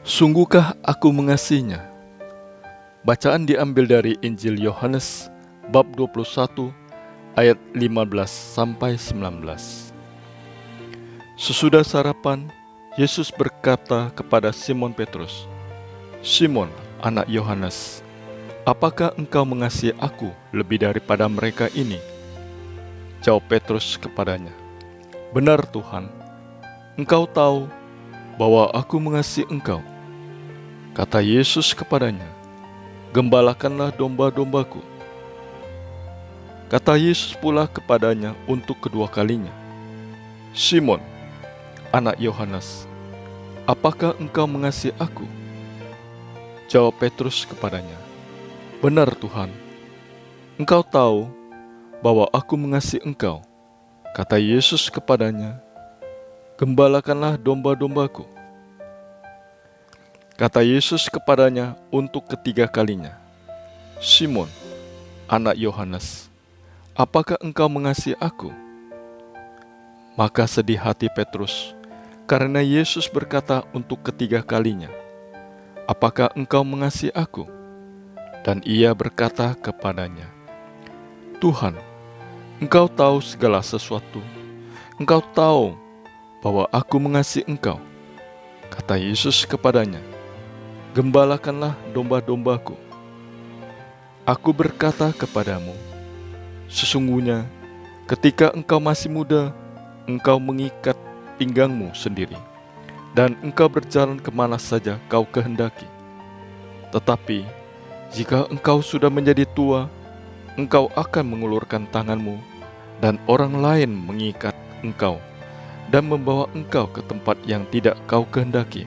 Sungguhkah aku mengasihinya? Bacaan diambil dari Injil Yohanes bab 21 ayat 15 sampai 19. Sesudah sarapan, Yesus berkata kepada Simon Petrus, "Simon, anak Yohanes, apakah engkau mengasihi aku lebih daripada mereka ini?" Jawab Petrus kepadanya, "Benar Tuhan, Engkau tahu bahwa aku mengasihi Engkau." Kata Yesus kepadanya, "Gembalakanlah domba-dombaku." Kata Yesus pula kepadanya untuk kedua kalinya, "Simon, anak Yohanes, apakah engkau mengasihi aku?" Jawab Petrus kepadanya, "Benar Tuhan, Engkau tahu bahwa aku mengasihi Engkau." Kata Yesus kepadanya, "Gembalakanlah domba-dombaku." Kata Yesus kepadanya untuk ketiga kalinya, "Simon, anak Yohanes, apakah engkau mengasihi aku?" Maka sedih hati Petrus, karena Yesus berkata untuk ketiga kalinya, "Apakah engkau mengasihi aku?" Dan ia berkata kepadanya, "Tuhan, Engkau tahu segala sesuatu. Engkau tahu bahwa aku mengasihi Engkau." Kata Yesus kepadanya, "Gembalakanlah domba-dombaku. Aku berkata kepadamu, sesungguhnya ketika engkau masih muda, engkau mengikat pinggangmu sendiri, dan engkau berjalan kemana saja kau kehendaki. Tetapi jika engkau sudah menjadi tua, engkau akan mengulurkan tanganmu, dan orang lain mengikat engkau dan membawa engkau ke tempat yang tidak kau kehendaki."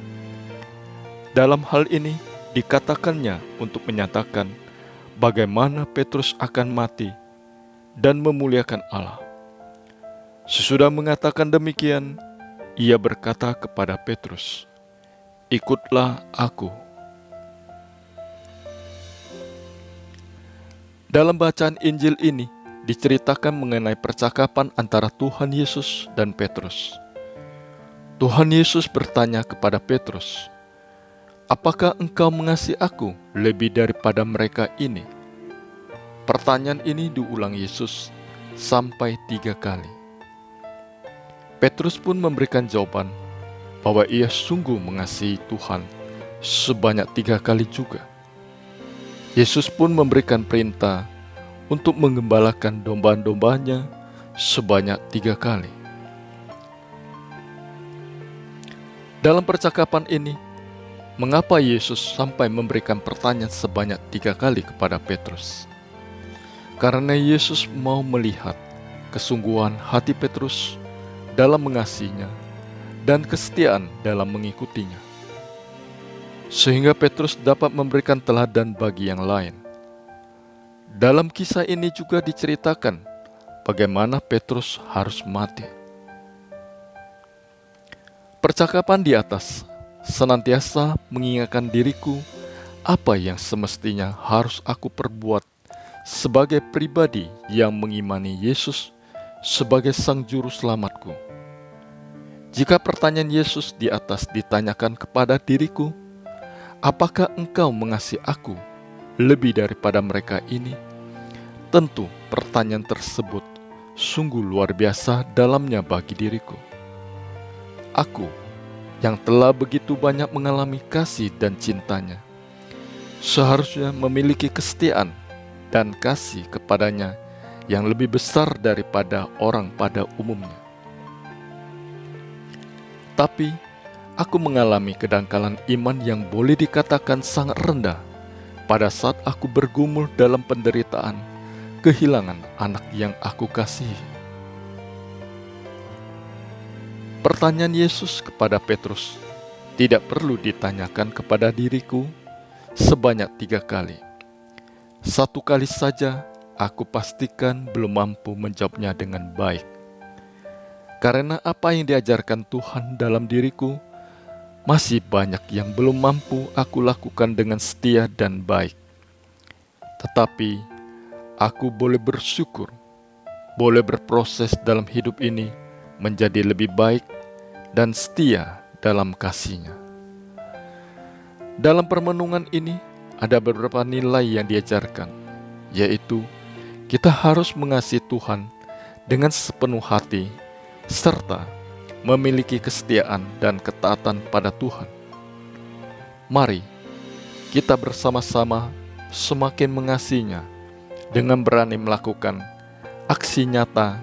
Dalam hal ini dikatakannya untuk menyatakan bagaimana Petrus akan mati dan memuliakan Allah. Sesudah mengatakan demikian, ia berkata kepada Petrus, "Ikutlah aku." Dalam bacaan Injil ini diceritakan mengenai percakapan antara Tuhan Yesus dan Petrus. Tuhan Yesus bertanya kepada Petrus, "Apakah engkau mengasihi aku lebih daripada mereka ini?" Pertanyaan ini diulang Yesus sampai 3 kali. Petrus pun memberikan jawaban bahwa ia sungguh mengasihi Tuhan sebanyak 3 kali juga. Yesus pun memberikan perintah untuk menggembalakan domba-dombanya sebanyak 3 kali. Dalam percakapan ini, mengapa Yesus sampai memberikan pertanyaan sebanyak 3 kali kepada Petrus? Karena Yesus mau melihat kesungguhan hati Petrus dalam mengasihinya dan kesetiaan dalam mengikutinya, sehingga Petrus dapat memberikan teladan bagi yang lain. Dalam kisah ini juga diceritakan bagaimana Petrus harus mati. Percakapan di atas senantiasa mengingatkan diriku apa yang semestinya harus aku perbuat sebagai pribadi yang mengimani Yesus sebagai Sang Juru Selamatku. Jika pertanyaan Yesus di atas ditanyakan kepada diriku, "Apakah engkau mengasihi aku lebih daripada mereka ini?" Tentu pertanyaan tersebut sungguh luar biasa dalamnya bagi diriku. Aku yang telah begitu banyak mengalami kasih dan cintanya, seharusnya memiliki kesetiaan dan kasih kepadanya yang lebih besar daripada orang pada umumnya. Tapi aku mengalami kedangkalan iman yang boleh dikatakan sangat rendah pada saat aku bergumul dalam penderitaan kehilangan anak yang aku kasihi. Pertanyaan Yesus kepada Petrus tidak perlu ditanyakan kepada diriku sebanyak 3 kali. 1 kali saja aku pastikan belum mampu menjawabnya dengan baik. Karena apa yang diajarkan Tuhan dalam diriku, masih banyak yang belum mampu aku lakukan dengan setia dan baik. Tetapi aku boleh bersyukur, boleh berproses dalam hidup ini menjadi lebih baik dan setia dalam kasih-Nya. Dalam permenungan ini ada beberapa nilai yang diajarkan, yaitu kita harus mengasihi Tuhan dengan sepenuh hati, serta memiliki kesetiaan dan ketaatan pada Tuhan. Mari kita bersama-sama semakin mengasihinya dengan berani melakukan aksi nyata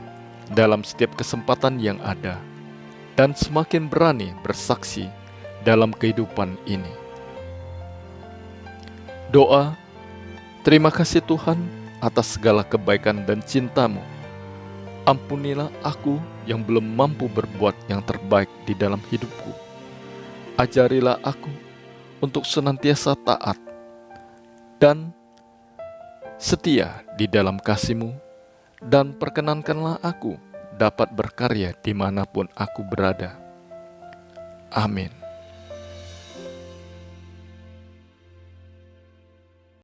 dalam setiap kesempatan yang ada, dan semakin berani bersaksi dalam kehidupan ini. Doa. Terima kasih Tuhan atas segala kebaikan dan cinta-Mu. Ampunilah aku yang belum mampu berbuat yang terbaik di dalam hidupku. Ajarilah aku untuk senantiasa taat dan setia di dalam kasih-Mu, dan perkenankanlah aku dapat berkarya dimanapun aku berada. Amin.